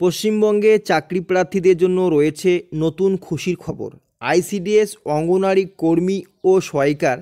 পশ্চিমবঙ্গে চাকরি প্রার্থীদের জন্য রয়েছে নতুন খুশির খবর। আইসিডিএস অঙ্গনওয়াড়ি কর্মী ও সহায়িকার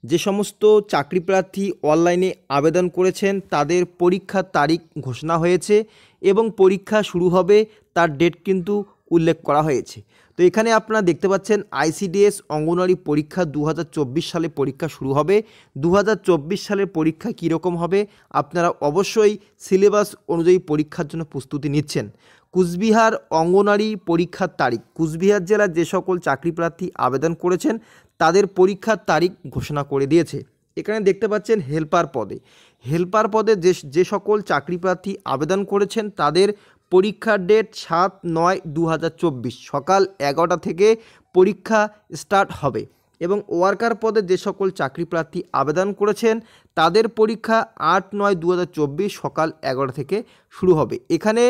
যে সমস্ত চাকরি প্রার্থী অনলাইনে আবেদন করেছেন তাদের পরীক্ষার তারিখ ঘোষণা হয়েছে এবং পরীক্ষা শুরু হবে তার ডেট কিন্তু উল্লেখ করা হয়েছে। তো এখানে আপনারা দেখতে পাচ্ছেন আইসিডিএস অঙ্গনওয়াড়ি পরীক্ষা 2024 সালে পরীক্ষা শুরু হবে। 2024 সালের পরীক্ষা কীরকম হবে আপনারা অবশ্যই সিলেবাস অনুযায়ী পরীক্ষার জন্য প্রস্তুতি নিচ্ছেন। কুচবিহার অঙ্গনওয়াড়ি পরীক্ষার তারিখ, কুচবিহার জেলার যে সকল চাকরি প্রার্থী আবেদন করেছেন তাদের পরীক্ষার তারিখ ঘোষণা করে দিয়েছে। এখানে দেখতে পাচ্ছেন হেল্পার পদে যে সকল চাকরি প্রার্থী আবেদন করেছেন তাদের পরীক্ষার ডেট 7/9/2024 সকাল 11টা থেকে পরীক্ষা স্টার্ট হবে এবং ওয়ার্কার পদে যে সকল চাকরি প্রার্থী আবেদন করেছেন তাদের পরীক্ষা 8/9/2024 সকাল 11টা থেকে শুরু হবে। এখানে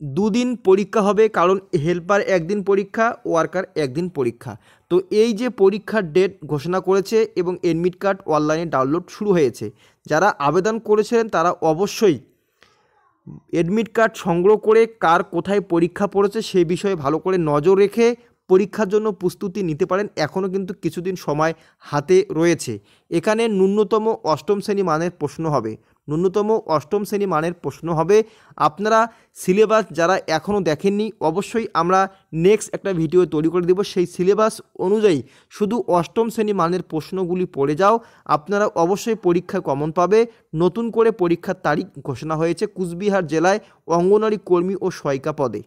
দুদিন পরীক্ষা হবে, কারণ হেল্পার একদিন পরীক্ষা, ওয়ার্কার একদিন পরীক্ষা। তো এই যে পরীক্ষার ডেট ঘোষণা করেছে এবং এডমিট কার্ড অনলাইনে ডাউনলোড শুরু হয়েছে। যারা আবেদন করেছিলেন তারা অবশ্যই এডমিট কার্ড সংগ্রহ করে কার কোথায় পরীক্ষা পড়েছে সেই বিষয়ে ভালো করে নজর রেখে পরীক্ষার জন্য প্রস্তুতি নিতে পারেন। এখনও কিন্তু কিছুদিন সময় হাতে রয়েছে। এখানে ন্যূনতম অষ্টম শ্রেণী মানের প্রশ্ন হবে। আপনারা সিলেবাস যারা এখনও দেখেননি অবশ্যই আমরা নেক্সট একটা ভিডিও তৈরি করে দেব, সেই সিলেবাস অনুযায়ী শুধু অষ্টম শ্রেণী মানের প্রশ্নগুলি পড়ে যাও, আপনারা অবশ্যই পরীক্ষায় কমন পাবে। নতুন করে পরীক্ষার তারিখ ঘোষণা হয়েছে কুচবিহার জেলায় অঙ্গনওয়াড়ি কর্মী ও সহায়িকা পদে।